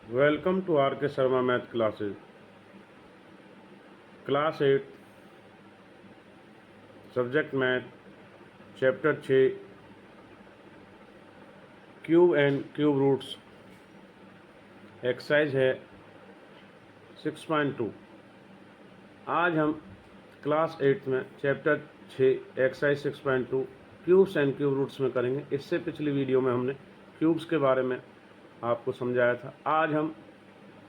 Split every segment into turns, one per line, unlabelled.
Welcome to R K Sharma math classes. Class 8 subject math chapter 6 cube and cube roots exercise है 6.2। आज हम class 8 में chapter 6 exercise 6.2 cubes and cube roots में करेंगे। इससे पिछली वीडियो में हमने क्यूब्स के बारे में आपको समझाया था। आज हम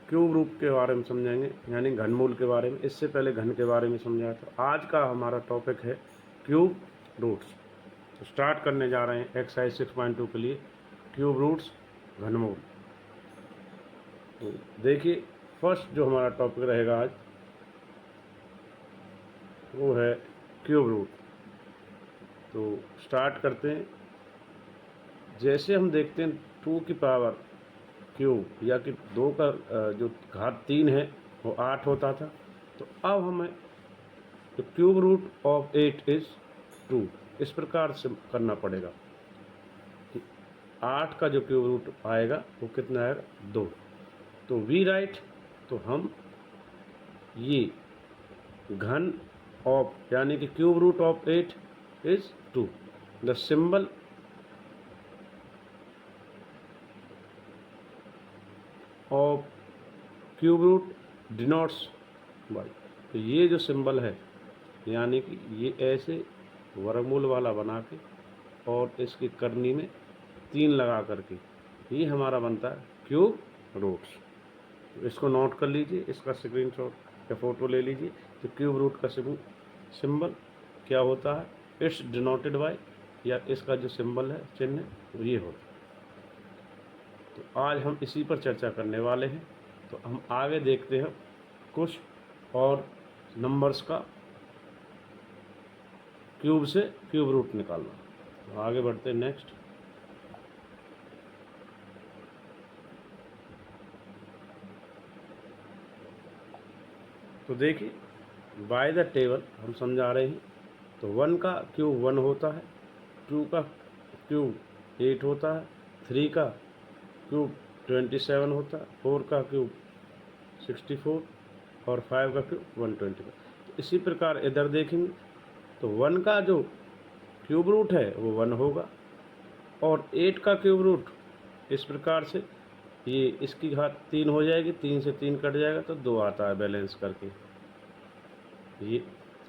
क्यूब रूट के बारे में समझेंगे, यानी घनमूल के बारे में। इससे पहले घन के बारे में समझाया था। आज का हमारा टॉपिक है क्यूब रूट्स। तो स्टार्ट करने जा रहे हैं एक्सरसाइज 6.2 के लिए क्यूब रूट्स घनमूल। तो देखिए, फर्स्ट जो हमारा टॉपिक रहेगा आज वो है क्यूब रूट। तो स्टार्ट करते हैं। जैसे हम देखते हैं 2 की पावर क्यूब या कि 2 का जो घात 3 है वो 8 होता था। तो अब हमें तो क्यूब रूट ऑफ 8 इज 2 इस प्रकार से करना पड़ेगा कि 8 का जो क्यूब रूट आएगा वो कितना आएगा 2। तो वी राइट, तो हम ये घन ऑफ यानी कि cube root of 8 is 2। The symbol of cube root denotes by. तो ये जो सिंबल है, यानी कि ये ऐसे वर्गमूल वाला बना के और इसकी करनी में 3 लगा करके ये हमारा बनता है क्यूब रूट्स। तो इसको नोट कर लीजिए, इसका स्क्रीनशॉट या फ़ोटो ले लीजिए। तो क्यूब रूट का सिंबल क्या होता है, इट्स डिनोटेड बाय, या इसका जो सिंबल है चिन्ह वो ये होता है। तो आज हम इसी पर चर्चा करने वाले हैं। तो हम आगे देखते हैं कुछ और नंबर्स का क्यूब से क्यूब रूट निकालना। तो आगे बढ़ते हैं नेक्स्ट। तो देखिए, बाय द टेबल हम समझा रहे हैं। तो 1 का क्यूब 1 होता है, 2 का क्यूब 8 होता है, 3 का क्यूब 27 होता है, 4 का क्यूब 64 और 5 का क्यूब 125। तो इसी प्रकार इधर देखेंगे तो 1 का जो क्यूब रूट है वो 1 होगा और 8 का क्यूब रूट इस प्रकार से ये इसकी घात 3 हो जाएगी, 3 से 3 कट जाएगा तो 2 आता है बैलेंस करके। ये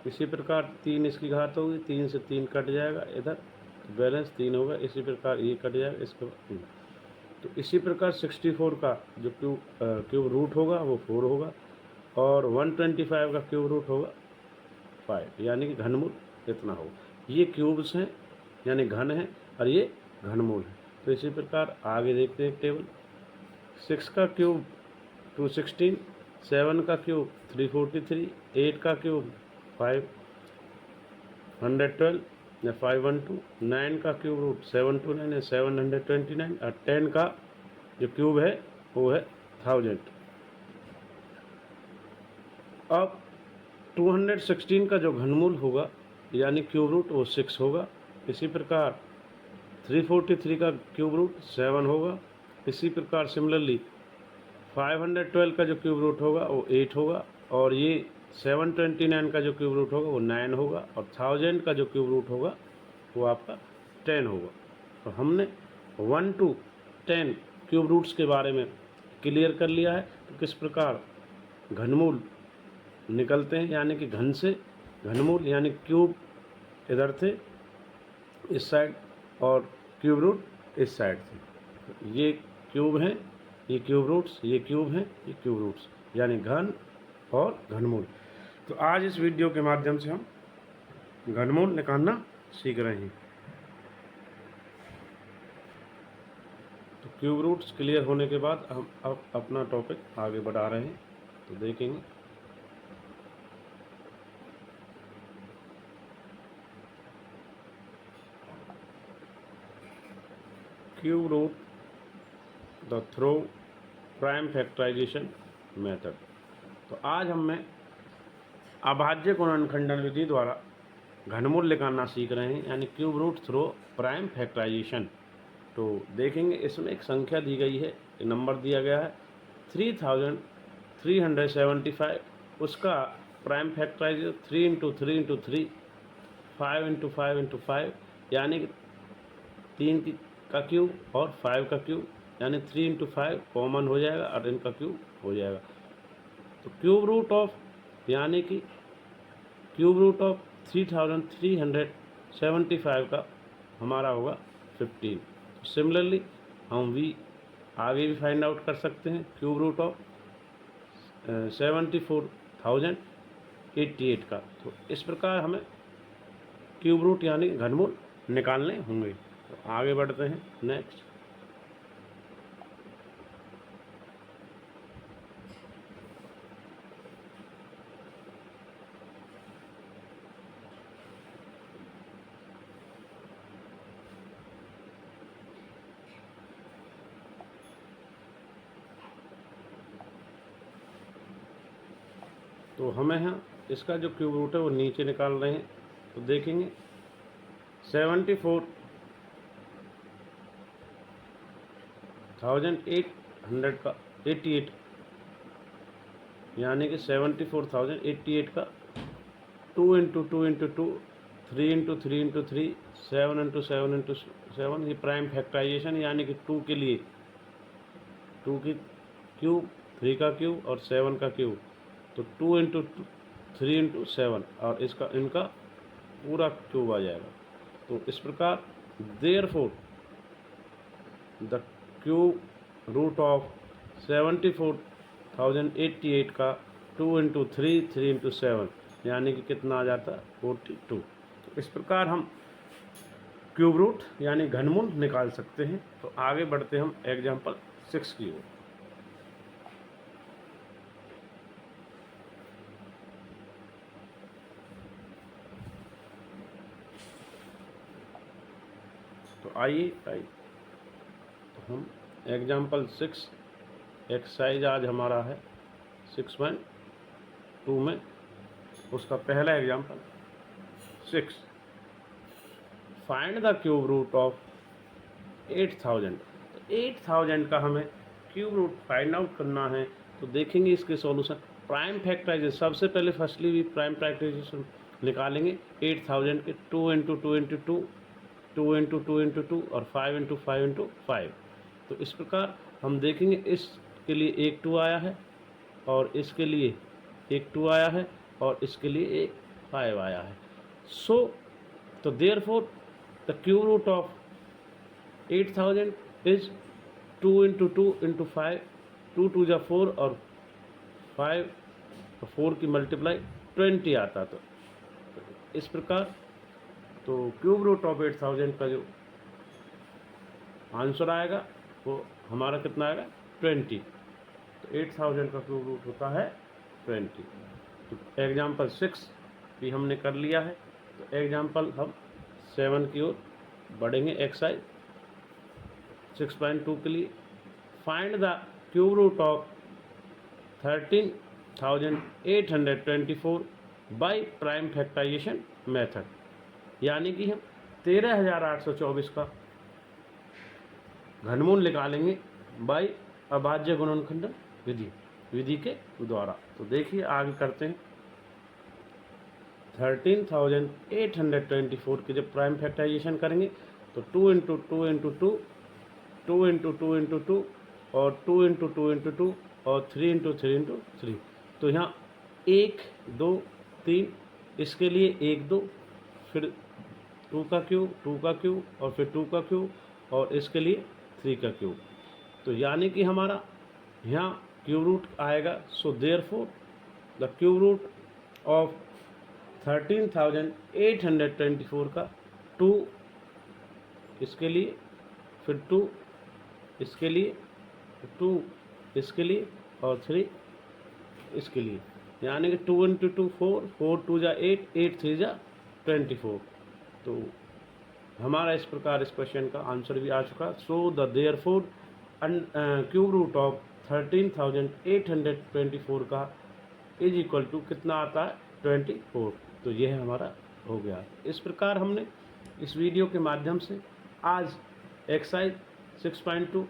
इसी प्रकार 3 इसकी घात होगी, 3 से 3 कट जाएगा इधर तो बैलेंस 3 होगा। इसी प्रकार ये कट जाएगा इसके बाद। तो इसी प्रकार 64 का जो क्यूब रूट होगा वो 4 होगा और 125 का क्यूब रूट होगा 5, यानी कि घनमूल इतना होगा। ये क्यूब्स हैं यानी घन है और ये घनमूल है। तो इसी प्रकार आगे देखते हैं टेबल। 6 का क्यूब 216, 7 का क्यूब 343, 8 का क्यूब 512 या 512, 9 का क्यूब रूट 729 या 729 और 10 का जो क्यूब है वो है 1000। अब 216 का जो घनमूल होगा यानी क्यूब रूट वो 6 होगा। इसी प्रकार 343 का क्यूब रूट 7 होगा। इसी प्रकार सिमिलरली 512 का जो क्यूब रूट होगा वो 8 होगा और ये 729 का जो क्यूब रूट होगा वो 9 होगा और 1000 का जो क्यूब रूट होगा वो आपका 10 होगा। तो हमने 1 to 10 क्यूब रूट्स के बारे में क्लियर कर लिया है। तो किस प्रकार घनमूल निकलते हैं, यानी कि घन से घनमूल, यानी क्यूब इधर थे इस साइड और क्यूब रूट इस साइड थे। तो ये क्यूब हैं, ये क्यूब रूट्स, ये क्यूब हैं, ये क्यूब रूट्स, यानी घन और घनमूल। तो आज इस वीडियो के माध्यम से हम घनमूल निकालना सीख रहे हैं। तो क्यूब रूट्स क्लियर होने के बाद हम अब अपना टॉपिक आगे बढ़ा रहे हैं। तो देखेंगे cube root the through prime factorization method. तो आज मैं अभाज्य गुणनखंडन विधि द्वारा घनमूल निकालना सीख रहे हैं, यानी cube root through prime factorization. तो देखेंगे इसमें एक संख्या दी गई है, नंबर दिया गया है 3375, उसका prime factorization 3 into 3 into 3, 5 into 5 into 5, यानी कि 3 का क्यूब और 5 का क्यूब, यानी 3 इंटू 5 कॉमन हो जाएगा और इनका क्यूब हो जाएगा। तो क्यूब रूट ऑफ, यानी कि क्यूब रूट ऑफ 3375 का हमारा होगा 15। सिमिलरली हम v आगे भी फाइंड आउट कर सकते हैं, क्यूब रूट ऑफ 74,088 का। तो इस प्रकार हमें क्यूब रूट यानी घनमूल निकालने होंगे। तो आगे बढ़ते हैं नेक्स्ट। तो हमें यहाँ इसका जो क्यूब रूट है वो नीचे निकाल रहे हैं। तो देखेंगे 74,800 का 88, यानी कि 74,088 का 2 into 2 into 2, 3 into 3 into 3, 7 into 7 into 7, ये प्राइम फैक्टराइजेशन, यानी कि 2 के लिए 2 की क्यूब, 3 का क्यूब और 7 का क्यूब, तो 2 इंटू 3 इंटू 7 और इनका पूरा क्यूब आ जाएगा। तो इस प्रकार therefore the cube root of 74,088 का 2 इंटू 3, 3 इंटू 7, यानी कि कितना आ जाता है 42। तो इस प्रकार हम क्यूब रूट यानी घनमूल निकाल सकते हैं। तो आगे बढ़ते हम एग्जाम्पल 6 की ओर। तो आइए तो हम एग्जाम्पल 6 एक्सरसाइज आज हमारा है 6.2 में, उसका पहला example 6, find the cube root of 8000। तो 8000 का हमें क्यूब रूट फाइंड आउट करना है। तो देखेंगे इसके सॉल्यूशन। प्राइम फैक्टराइजेशन सबसे पहले फर्स्टली भी प्राइम फैक्टराइजेशन निकालेंगे 8000 के 2 इंटू 2 इंटू 2, 2 इंटू 2 इंटू 2 और 5 इंटू 5 इंटू 5। तो इस प्रकार हम देखेंगे इसके लिए एक 2 आया है और इसके लिए एक 2 आया है और इसके लिए एक 5 आया है। तो therefore the cube root of 8000 is 2 into 2 into 5, 2 2 जा 4 और 5 4 की मल्टीप्लाई 20 आता। तो इस प्रकार तो क्यूब रूट ऑफ 8000 का जो आंसर आएगा वो हमारा कितना आएगा 20। तो 8000 का क्यूब रूट होता है 20। तो एग्जाम्पल 6 भी हमने कर लिया है। तो एग्जाम्पल हम 7 की ओर बढ़ेंगे। एक्सरसाइज 6.2 के लिए find the cube root of 13,824 by prime factorization method, यानी कि हम 13,824 का घनमूल निकालेंगे बाई अभाज्य गुणनखंडन विधि के द्वारा। तो देखिए आगे करते हैं। 13,824 की जब प्राइम फैक्टराइजेशन करेंगे तो 2 इंटू 2 इंटू 2, 2 इंटू 2 इंटू 2 और 2 इंटू 2 इंटू 2 और 3 इंटू 3 इंटू 3। तो यहाँ 1 2 3, इसके लिए 1 2, फिर 2 का क्यूब, 2 का क्यूब और फिर 2 का क्यूब और इसके लिए 3 का क्यूब। तो यानी कि हमारा यहाँ क्यूब रूट आएगा। So therefore the cube root of 13,824 का 2 इसके लिए, फिर 2 इसके लिए, 2 इसके लिए और 3 इसके लिए, यानी कि 2 इंटू 2 4, 4 2 जा 8, 8 3 जा 24। तो हमारा इस प्रकार इस क्वेश्चन का आंसर भी आ चुका। So the therefore cube root of 13,824 का इज इक्वल टू कितना आता है 24। तो यह हमारा हो गया। इस प्रकार हमने इस वीडियो के माध्यम से आज एक्सरसाइज 6.2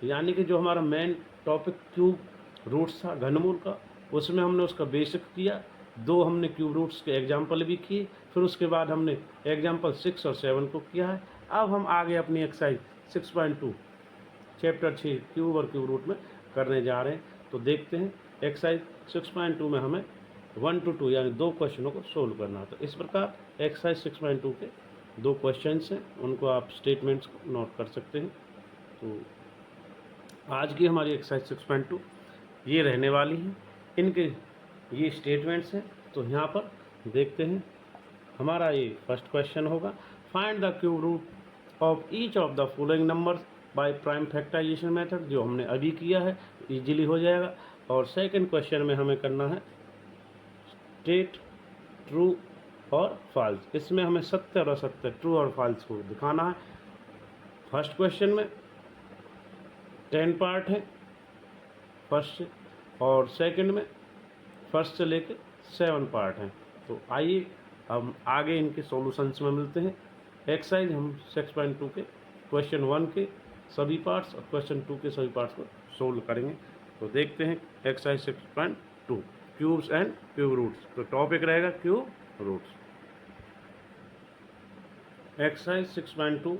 यानी कि जो हमारा मेन टॉपिक क्यूब रूट्स था घनमूल का, उसमें हमने उसका बेसिक किया, 2 हमने क्यूब रूट्स के एग्जाम्पल भी किए, फिर उसके बाद हमने एग्जाम्पल 6 और 7 को किया है। अब हम आगे अपनी एक्सरसाइज 6.2 चैप्टर 6 क्यूब और क्यूब रूट में करने जा रहे हैं। तो देखते हैं एक्सरसाइज 6.2 में हमें 1 to 2 यानी 2 क्वेश्चनों को सोल्व करना है। तो इस प्रकार एक्सरसाइज 6.2 के 2 क्वेश्चंस हैं, उनको आप स्टेटमेंट्स को नोट कर सकते हैं। तो आज की हमारी एक्सरसाइज 6.2 ये रहने वाली है, इनके ये स्टेटमेंट्स हैं। तो यहाँ पर देखते हैं, हमारा ये फर्स्ट क्वेश्चन होगा, find the cube root of each of the following numbers by prime factorization method, जो हमने अभी किया है, इजीली हो जाएगा। और सेकंड क्वेश्चन में हमें करना है स्टेट ट्रू और फॉल्स, इसमें हमें सत्य और असत्य, ट्रू और फॉल्स को दिखाना है। फर्स्ट क्वेश्चन में 10 पार्ट है फर्स्ट से, और सेकंड में फर्स्ट से लेके 7 पार्ट हैं। तो आइए हम आगे इनके सॉल्यूशंस में मिलते हैं। एक्सरसाइज हम 6.2 के क्वेश्चन 1 के सभी पार्ट्स और क्वेश्चन 2 के सभी पार्ट्स को सोल्व करेंगे। तो देखते हैं exercise 6.2 cubes and cube roots. तो टॉपिक रहेगा cube roots. Exercise 6.2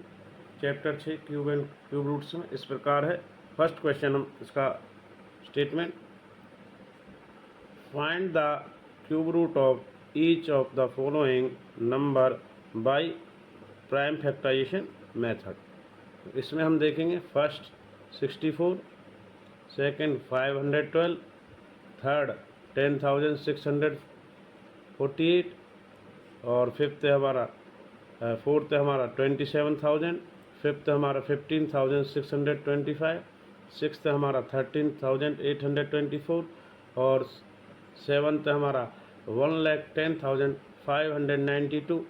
chapter 6 cube and cube roots में इस प्रकार है। फर्स्ट क्वेश्चन हम इसका statement, find the cube root of each of the following number by prime factorization method. इसमें हम देखेंगे फर्स्ट 64, सेकंड 512, थर्ड 10,648 और फिफ्थ है हमारा फोर्थ है हमारा 27,000, फिफ्थ हमारा 15,625, सिक्स्थ हमारा 13,824 और सेवन्थ हमारा 1,10,592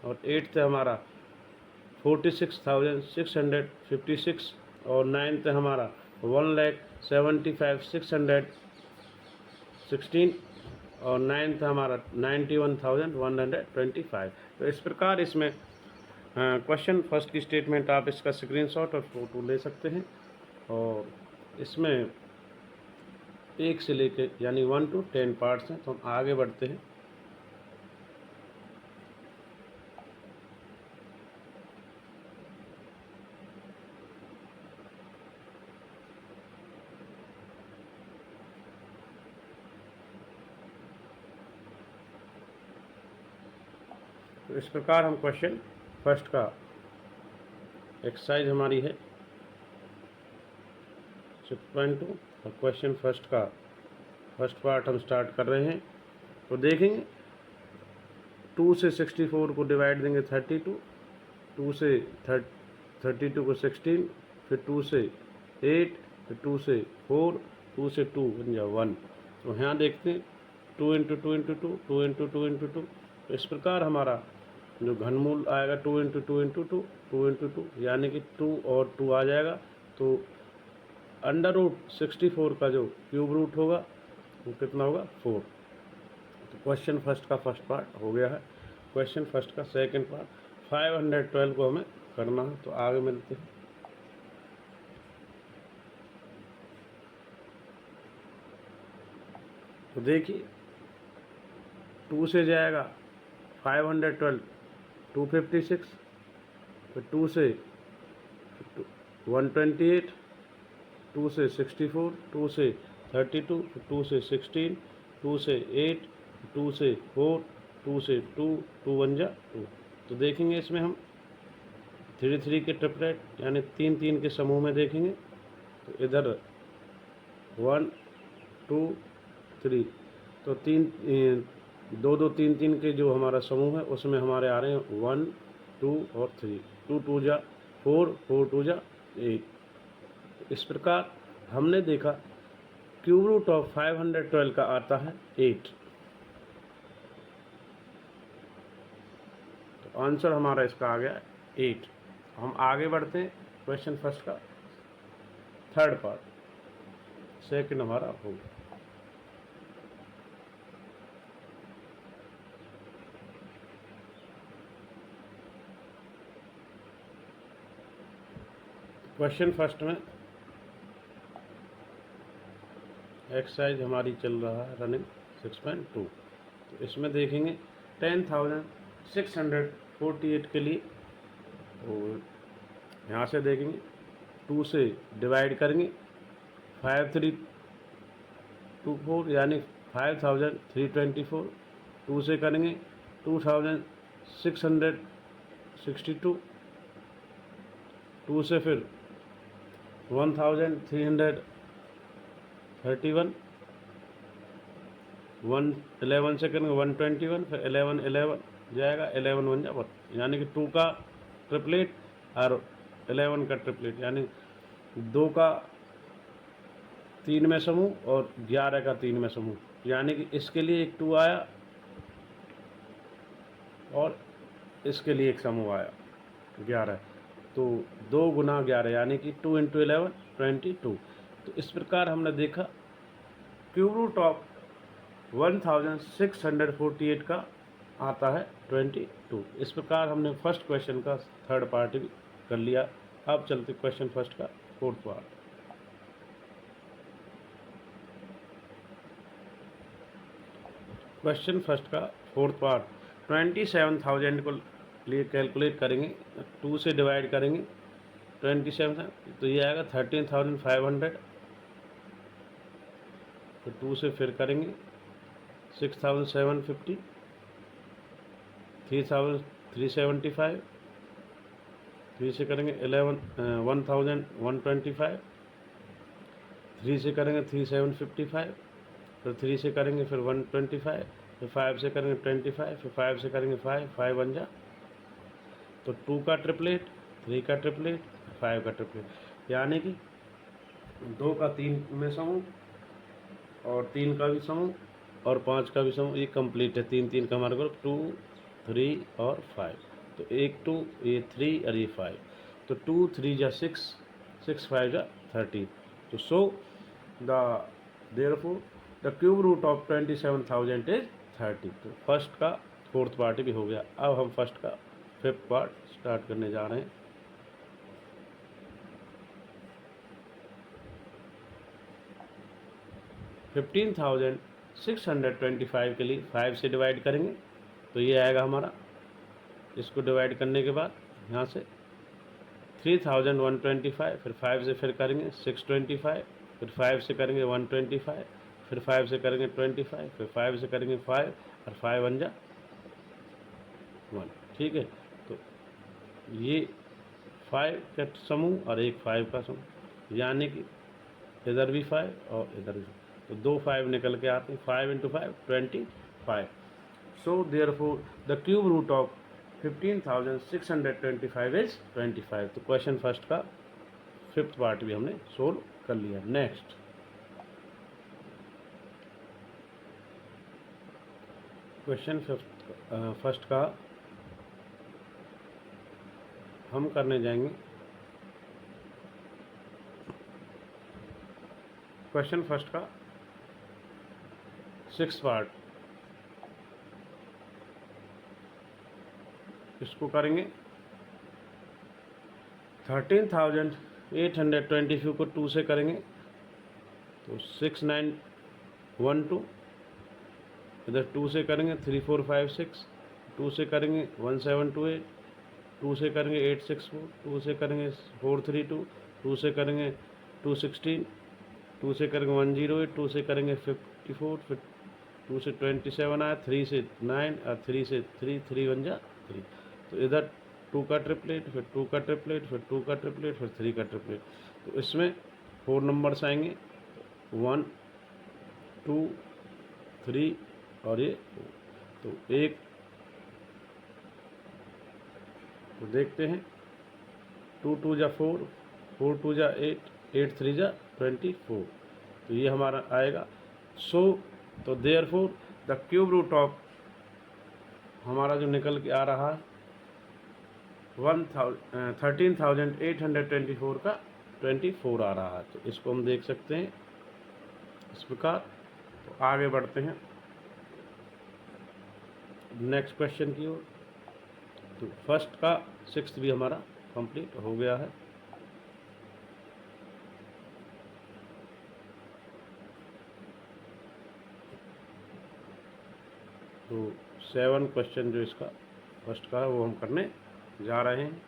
और एट्थ हमारा 46,656 और नाइन्थ हमारा 1,75,616 और नाइन्थ हमारा 91,125। तो इस प्रकार इसमें क्वेश्चन फर्स्ट की स्टेटमेंट आप इसका स्क्रीनशॉट और फोटो ले सकते हैं। और इसमें 1 से लेके यानी 1 to 10 पार्ट्स हैं। तो हम आगे बढ़ते हैं। तो इस प्रकार हम क्वेश्चन फर्स्ट का एक्सरसाइज हमारी है 6.2 और क्वेश्चन फर्स्ट का फर्स्ट पार्ट हम स्टार्ट कर रहे हैं। तो देखेंगे 2 से 64 को डिवाइड देंगे 32, 2 से 32 को 16, फिर 2 से 8, फिर 2 से 4, 2 से 2 बन जाए 1। तो यहाँ देखते हैं 2 इंटू 2 इंटू 2, 2 इंटू 2 इंटू 2। तो इस प्रकार हमारा जो घनमूल आएगा 2 इंटू 2 इंटू 2, 2 इंटू 2 यानी कि 2 और 2 आ जाएगा। तो अंडर रूट 64 का जो क्यूब रूट होगा वो कितना होगा 4। तो क्वेश्चन फर्स्ट का फर्स्ट पार्ट हो गया है। क्वेश्चन फर्स्ट का सेकंड पार्ट 512 को हमें करना है। तो आगे मिलते हैं। तो देखिए 2 से जाएगा 512 256, फिर 2 से 128, 2 से 64, 2 से 32, 2 से 16, 2 से 8, 2 से 4, 2 से 2, 2 1 जा 2। तो देखेंगे इसमें हम 3 3 के ट्रिपलेट यानी 3 3 के समूह में देखेंगे। तो इधर 1 2 3, तो 2 2 3 3 के जो हमारा समूह है उसमें हमारे आ रहे हैं 1 2 और 3, 2 2 जा 4, 4 2 जा 8। इस प्रकार हमने देखा क्यूब रूट ऑफ 512 का आता है 8। तो आंसर हमारा इसका आ गया 8। हम आगे बढ़ते हैं। क्वेश्चन फर्स्ट का थर्ड पार्ट सेकंड हमारा होगा। क्वेश्चन फर्स्ट में एक्सरसाइज हमारी चल रहा है रनिंग 6.2। तो इसमें देखेंगे 10,648 के लिए, तो यहाँ से देखेंगे 2 से डिवाइड करेंगे 5324 यानी 5324, 2 से करेंगे 2662, 2 से फिर 1331, 11 से करेंगे 121, फिर 11 जाएगा, 11 1 जा, यानी कि 2 का ट्रिपलेट और 11 का ट्रिपलेट, यानी 2 का 3 में समूह और 11 का 3 में समूह, यानी कि इसके लिए एक 2 आया और इसके लिए एक समूह आया 11, तो 2 गुना 11 यानी कि 2 × 11 22। तो इस प्रकार हमने देखा क्यूब रूट ऑफ 1648 का आता है 22। इस प्रकार हमने फर्स्ट क्वेश्चन का थर्ड पार्ट भी कर लिया। अब चलते क्वेश्चन फर्स्ट का फोर्थ पार्ट। क्वेश्चन फर्स्ट का फोर्थ पार्ट 27,000 को लिए कैलकुलेट करेंगे, 2 से डिवाइड करेंगे 27, तो ये आएगा 13,500, तो 2 से फिर करेंगे 6,750, 3,375, 3 से करेंगे 1,125, 3 से करेंगे 3,755, फिर 3 से करेंगे फिर 125, फिर 5 से करेंगे 25, फिर 5 से करेंगे 5 बन जा, तो 2 का ट्रिपलेट, 3 का ट्रिपलेट, 5 का ट्रिपलेट, यानी कि 2 का 3 में समूह और 3 का भी समूह और 5 का भी समूह, ये कंप्लीट है। 3 3 का हमारे ग्रुप 2 3 और 5, तो 1 2 ये 3 और ये 5, तो 2 3 जा 6, 6 5 जा 13। तो so therefore the cube root of 27,000 is 30। तो फर्स्ट का फोर्थ पार्ट भी हो गया। अब हम फर्स्ट का फिफ्थ पार्ट स्टार्ट करने जा रहे हैं। $15,625 के लिए 5 से डिवाइड करेंगे, तो ये आएगा हमारा। इसको डिवाइड करने के बाद यहाँ से 3,125, फिर 5 से फिर करेंगे 625, फिर 5 से करेंगे 125, फिर 5 से करेंगे 25, फिर 5 से करेंगे 5 और 5 बन जा 1। ठीक है, तो ये 5 का समूह और एक 5 का समूह, यानी कि इधर भी 5 और इधर भी, तो 2 5 निकल के आते हैं। 5 × 5 25। So therefore the cube root of 15,625 is 25। तो क्वेश्चन फर्स्ट का फिफ्थ पार्ट भी हमने सोल्व कर लिया। नेक्स्ट क्वेश्चन फर्स्ट का हम करने जाएंगे क्वेश्चन फर्स्ट का सिक्स पार्ट। इसको करेंगे 13,822 को 2 से करेंगे तो 6912, इधर 2 से करेंगे 3456, 2 से करेंगे 1728, 2 से करेंगे 864, 2 से करेंगे 432, 2 से करेंगे 216, 2 से करेंगे 108, 2 से करेंगे 54, फिर 2 से 27 आया, 3 से 9 और 3 से 3, 3 बन जा 3। तो इधर 2 का ट्रिपलेट, फिर 2 का ट्रिपलेट, फिर 2 का ट्रिपलेट, फिर 3 का ट्रिपलेट। तो इसमें 4 नंबर्स आएंगे 1 2 3 और ये 4। तो एक तो देखते हैं 2 2 जा 4, 4 2 जा 8, 8 3 जा 24। तो ये हमारा आएगा। सो तो therefore the cube root of हमारा जो निकल के आ रहा है 13,824 का 24 आ रहा है। तो इसको हम देख सकते हैं इस प्रकार। तो आगे बढ़ते हैं नेक्स्ट क्वेश्चन की ओर। तो फर्स्ट का सिक्स्थ भी हमारा कंप्लीट हो गया है। तो 7 क्वेश्चन जो इसका फर्स्ट का है वो हम करने जा रहे हैं।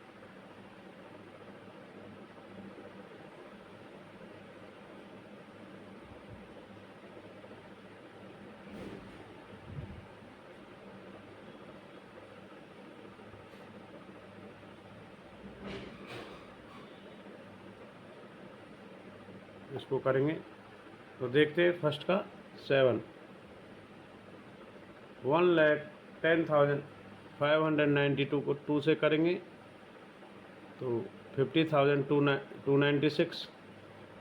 इसको करेंगे तो देखते हैं फर्स्ट का 7 1,10,592 को 2 से करेंगे तो 50,296,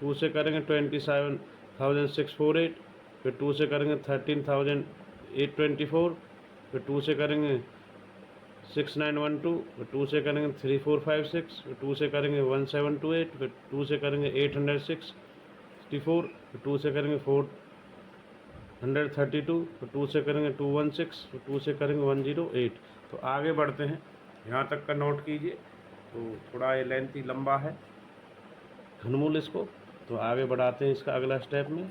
2 से करेंगे 27,648, फिर 2 से करेंगे 13,824, फिर 2 से करेंगे 6,912, फिर 2 से करेंगे 3,456, फिर 2 से करेंगे 1,728, फिर 2 से करेंगे 864, फिर 2 से करेंगे 432, फिर 2 से करेंगे 216, फिर 2 से करेंगे 108। तो आगे बढ़ते हैं, यहाँ तक का नोट कीजिए। तो थोड़ा ये लेंथी लंबा है घनमूल इसको, तो आगे बढ़ाते हैं इसका अगला स्टेप में।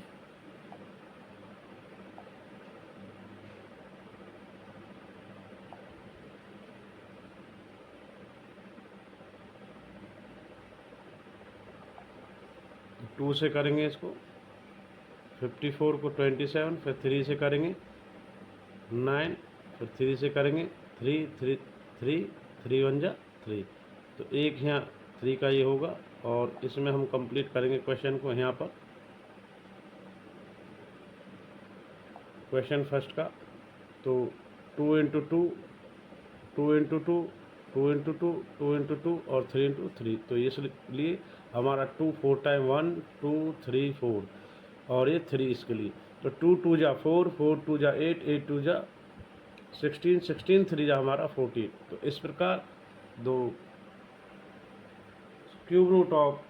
तो 2 से करेंगे इसको 54 को 27, फिर 3 से करेंगे 9, फिर 3 से करेंगे 3 3 3 3 1 जा 3। तो एक यहाँ 3 का ये होगा, और इसमें हम कंप्लीट करेंगे क्वेश्चन को। यहाँ पर क्वेश्चन फर्स्ट का तो 2 × 2 2 × 2 2 × 2 2 × 2 और 3 × 3। तो इसलिए हमारा 2 4 टाइम 1 2 3 4, और ये 3 इसके लिए। तो 2 2 जा 4 4 2 जा 8 8 2 जा 16 16 3 जा हमारा 14। तो इस प्रकार दो क्यूब रूट ऑफ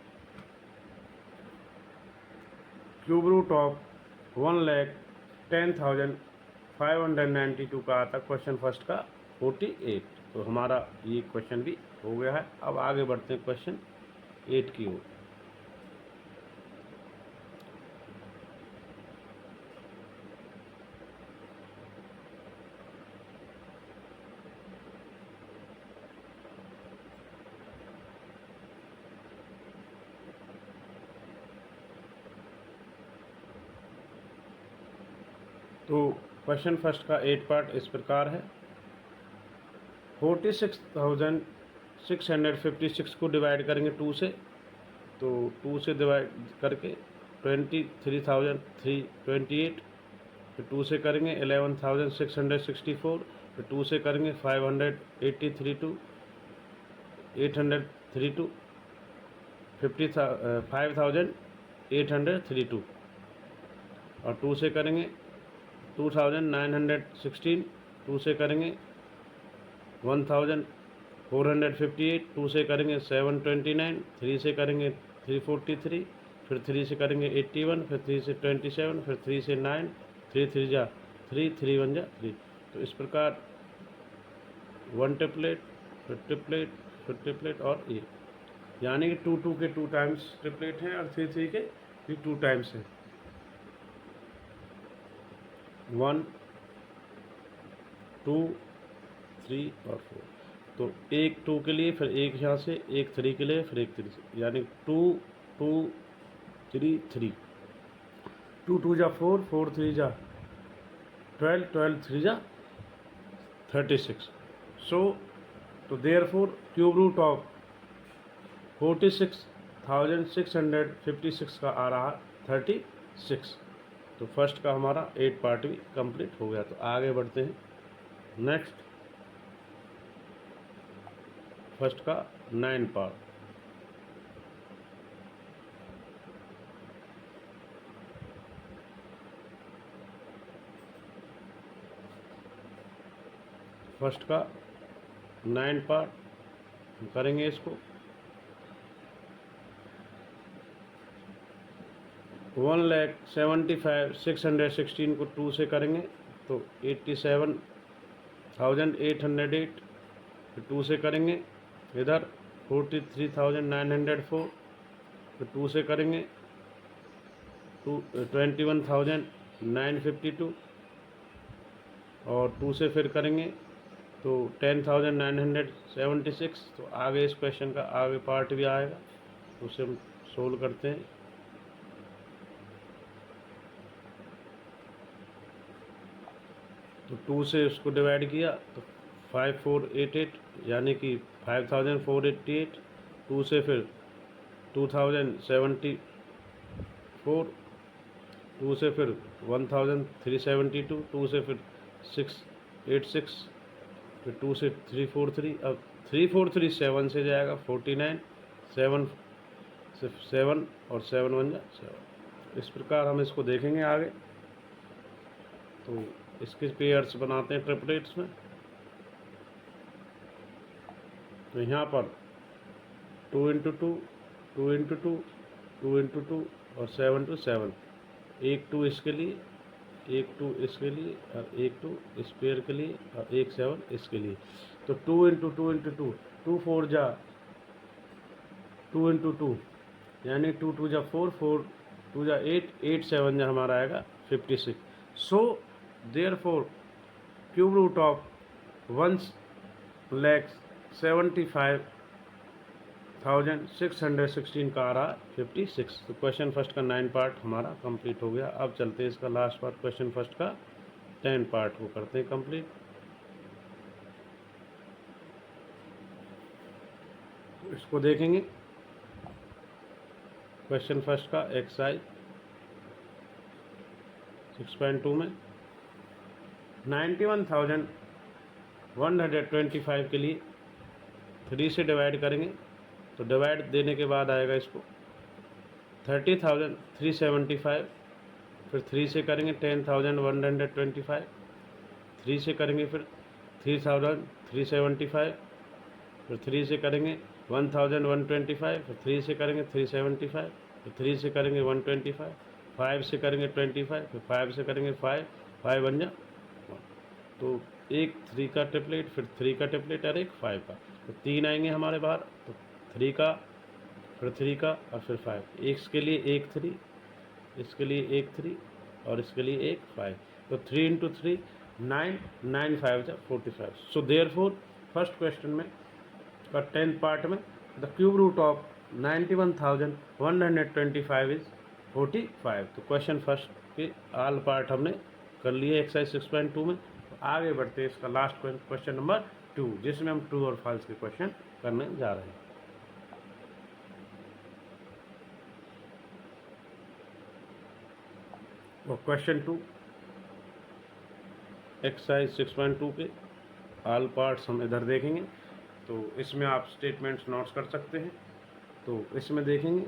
1,10,592 का आता क्वेश्चन फर्स्ट का 48। तो हमारा ये क्वेश्चन भी हो गया है। अब आगे बढ़ते हैं क्वेश्चन 8 की ओर। तो क्वेश्चन फर्स्ट का 8 पार्ट इस प्रकार है। 46,656 को डिवाइड करेंगे 2 से, तो 2 से डिवाइड करके 23,328, फिर 2 से करेंगे 11,664, फिर 2 से करेंगे 582, 832, 5,832, और 2 से करेंगे 2,916, 2 से करेंगे 1,458, 2 से करेंगे 729, 3 से करेंगे 343, फिर 3 से करेंगे 81, फिर 3 से 27, फिर 3 से 9, 3 3 जा 3 3 1 जा 3। तो इस प्रकार 1 ट्रिपलेट, फिर ट्रिपलेट, फिर ट्रिपलेट, और ये यानी कि 2 2 के 2 टाइम्स ट्रिपलेट हैं और 3 3 के भी 2 टाइम्स हैं। 1 2 3 और 4। तो एक 2 के लिए, फिर एक यहाँ से, एक 3 के लिए, फिर एक 3 से, यानी 2 2 3 3। 2 2 जा 4 4 3 जा 12 12 3 जा 36। सो तो देयरफॉर क्यूब रूट ऑफ 46,656 का आ रहा 36। तो फर्स्ट का हमारा 8 पार्ट भी कंप्लीट हो गया। तो आगे बढ़ते हैं नेक्स्ट फर्स्ट का 9 पार्ट। फर्स्ट का 9 पार्ट हम करेंगे इसको। 1,75,616 को 2 से करेंगे तो 87,808, फिर 2 से करेंगे इधर 43,904, फिर 2 से करेंगे 21,952, और 2 से फिर करेंगे तो 10,976। तो आगे इस क्वेश्चन का आगे पार्ट भी आएगा, तो उसे हम सोल्व करते हैं। तो 2 से उसको डिवाइड किया तो 5488, यानी कि 5488। 2 से फिर 2074, 2 से फिर 1372, 2 से फिर 686, फिर 2 से 343। अब 343 7 से जाएगा 49, 7 से 7 और 7 1 जा 7। इस प्रकार हम इसको देखेंगे आगे। तो इसके पेयर्स बनाते हैं ट्रिपलेट्स में। तो यहाँ पर 2 इंटू 2, 2 इंटू 2, 2 इंटू 2 और 7 टू 7। एक 2 इसके लिए, एक 2 इसके लिए और एक 2 इस पेयर के लिए और एक 7 इसके लिए। तो 2 इंटू 2 इंटू 2, 2 4 जा 2 इंटू 2, यानी 2 2 जा 4, 4 2 जा 8, 8 7 जा हमारा आएगा 56। So therefore cube root of 1,75,616 का आ रहा 56। तो क्वेश्चन फर्स्ट का 9 पार्ट हमारा कंप्लीट हो गया। अब चलते हैं इसका लास्ट पार्ट, क्वेश्चन फर्स्ट का 10 पार्ट को करते हैं कंप्लीट। इसको देखेंगे क्वेश्चन फर्स्ट का एक्सरसाइज 6.2 में 91,125 के लिए 3 से डिवाइड करेंगे। तो डिवाइड देने के बाद आएगा इसको 30,375, फिर 3 से करेंगे 10,125, 3 से करेंगे फिर 3,375, फिर 3 से करेंगे 1,125, फिर 3 से करेंगे 375, फिर 3 से करेंगे 125, 5 से करेंगे 25, फिर 5 से करेंगे 5, 5 बन जा 1। तो एक 3 का ट्रिपलेट, फिर 3 का ट्रिपलेट और एक 5 का। तो 3 आएंगे हमारे बाहर, तो 3 का, फिर 3 का और फिर 5। इसके लिए एक 3, इसके लिए एक 3 और इसके लिए एक 5। तो 3 इंटू 3 9, 9 5 जा 45। सो देयरफॉर फर्स्ट क्वेश्चन में का 10th पार्ट में the cube root of 91,125 is 45। तो क्वेश्चन फर्स्ट के ऑल पार्ट हमने कर लिए एक्सरसाइज 6.2 में। तो आगे बढ़ते हैं इसका लास्ट क्वेश्चन नंबर 2, जिसमें हम ट्रू और फॉल्स के क्वेश्चन करने जा रहे हैं। और क्वेश्चन 2 एक्सरसाइज 6.2 के ऑल पार्ट्स हम इधर देखेंगे। तो इसमें आप स्टेटमेंट्स नोट्स कर सकते हैं। तो इसमें देखेंगे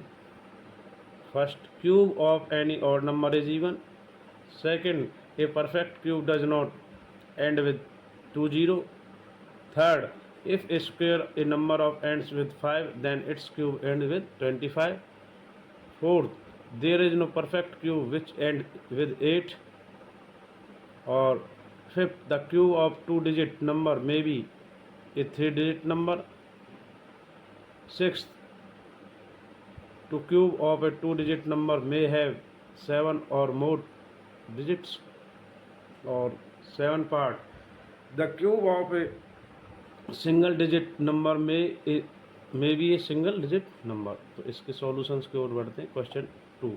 first, cube of any odd number is even. Second, a perfect cube does not end with 2 0। Third, if a square a number of ends with 5 then its cube end with 25। Fourth, there is no perfect cube which end with 8। और fifth, the cube of 2 digit number may be a 3 digit number। Sixth, to cube of a 2 digit number may have 7 or more digits। और 7 part, the cube of a single digit number may be a single digit number। तो इसके solutions की ओर बढ़ते हैं। Question 2,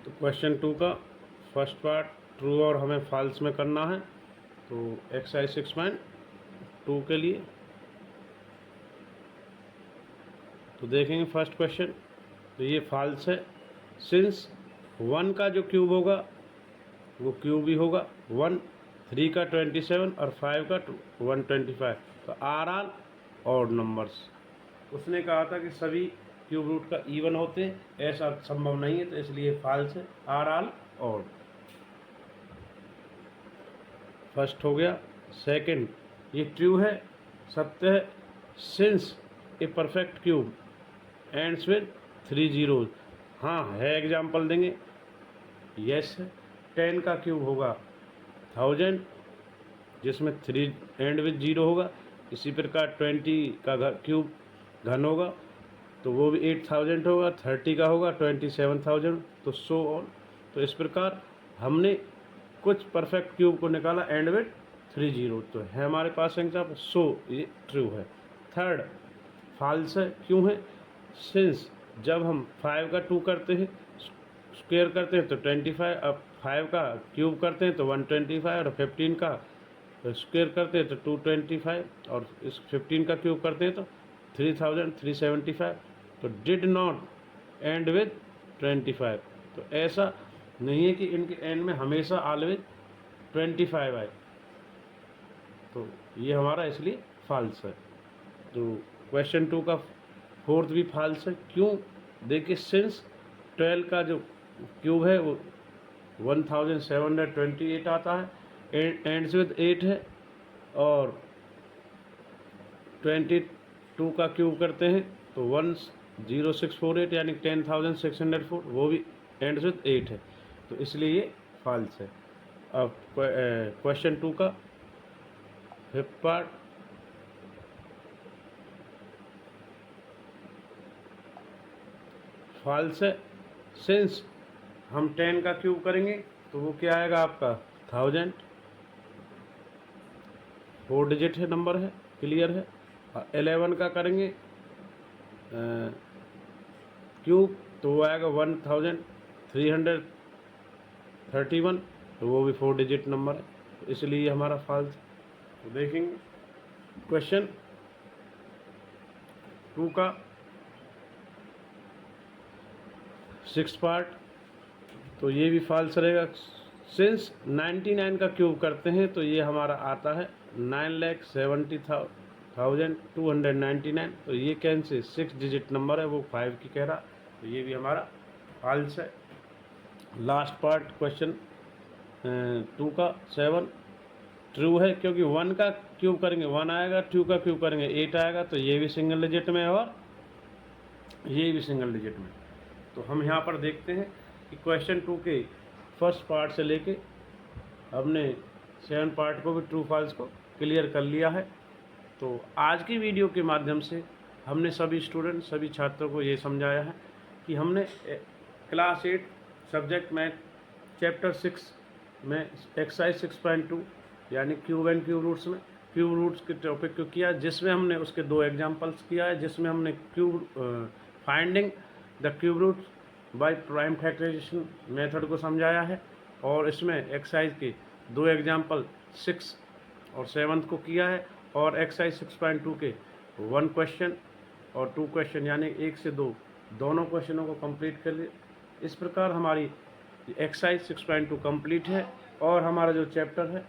तो question 2 का first part true और हमें फॉल्स में करना है। तो एक्सरसाइज 6.2 के लिए तो देखेंगे फर्स्ट क्वेश्चन। तो ये फॉल्स है, सिंस 1 का जो क्यूब होगा वो क्यूब ही होगा 1, 3 का 27 और 5 का 125। तो आर आल ऑड नंबर्स। उसने कहा था कि सभी क्यूब रूट का इवन होते हैं, ऐसा संभव नहीं है, तो इसलिए फॉल्स है, आर आल ऑड। फर्स्ट हो गया। सेकंड, ये ट्रू है, सत्य है, since A perfect cube ends with 3 zeros। हाँ है, एग्जाम्पल देंगे, यस है। 10 का क्यूब होगा 1000, जिसमें 3 एंड विद 0 होगा। इसी प्रकार 20 का क्यूब घन होगा तो वो भी 8000 होगा। 30 का होगा 27000, तो सो ऑन। तो इस प्रकार हमने कुछ परफेक्ट क्यूब को निकाला एंड विद 30, तो है हमारे पास एग्जाम्पल। सो ये ट्रू है। थर्ड फॉल्स है, क्यों है? सिंस जब हम 5 का 2 करते हैं, स्क्वायर करते हैं तो 25, अब 5 का क्यूब करते हैं तो 125, और 15 का स्क्वायर करते हैं तो 225, और इस 15 का क्यूब करते हैं तो 3375। तो डिड नॉट एंड विद 25। तो ऐसा नहीं है कि इनके एंड में हमेशा ऑलवेज 25 आए, तो ये हमारा इसलिए फॉल्स है। तो क्वेश्चन 2 का फोर्थ भी फॉल्स है, क्यों? देखिए, सिंस 12 का जो क्यूब है वो 1728 आता है, एंड्स विद 8 है, और 22 का क्यूब करते हैं तो 10648 यानी 10604, वो भी एंड्स विद 8 है, तो इसलिए ये फॉल्स है। अब क्वेश्चन 2 का फिफ्थ पार्ट, फॉल्स है। सिंस हम 10 का क्यूब करेंगे तो वो क्या आएगा आपका 1000, 4 डिजिट है, नंबर है, क्लियर है। 11 का करेंगे क्यूब तो वो आएगा 1331, तो वो भी 4 डिजिट नंबर है, तो इसलिए हमारा फॉल्स। तो देखेंगे क्वेश्चन 2 का 6th पार्ट, तो ये भी फॉल्स रहेगा। सिंस 99 का क्यूब करते हैं तो ये हमारा आता है 9,70,299, तो ये कैंसिल 6 डिजिट नंबर है, वो 5 की कह रहा, तो ये भी हमारा फॉल्स है। लास्ट पार्ट क्वेश्चन 2 का 7 ट्रू है, क्योंकि 1 का क्यूब करेंगे 1 आएगा, 2 का क्यूब करेंगे 8 आएगा, तो ये भी सिंगल डिजिट में और ये भी सिंगल डिजिट में। तो हम यहाँ पर देखते हैं कि क्वेश्चन 2 के फर्स्ट पार्ट से लेके हमने 7 पार्ट को भी ट्रू फॉल्स को क्लियर कर लिया है। तो आज की वीडियो के माध्यम से हमने सभी स्टूडेंट, सभी छात्रों को ये समझाया है कि हमने क्लास 8 सब्जेक्ट मैथ चैप्टर 6 में एक्सरसाइज 6.2 यानी क्यूब एंड क्यूब रूट्स में क्यूब रूट्स के टॉपिक को किया, जिसमें हमने उसके 2 एग्जाम्पल्स किया है, जिसमें हमने cube finding the cube roots by prime factorization method को समझाया है, और इसमें एक्सरसाइज के 2 एग्जाम्पल 6 और 7 को किया है, और एक्सरसाइज 6.2 के 1 क्वेश्चन और 2 क्वेश्चन यानी 1 से 2 दोनों क्वेश्चनों को कंप्लीट कर लिए। इस प्रकार हमारी एक्सरसाइज 6.2 कंप्लीट है, और हमारा जो चैप्टर है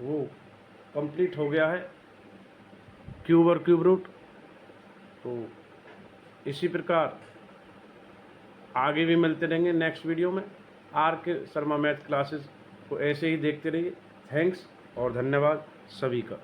वो कंप्लीट हो गया है, क्यूब और क्यूब रूट। तो इसी प्रकार आगे भी मिलते रहेंगे नेक्स्ट वीडियो में। RK शर्मा मैथ क्लासेस को ऐसे ही देखते रहिए। थैंक्स और धन्यवाद सभी का।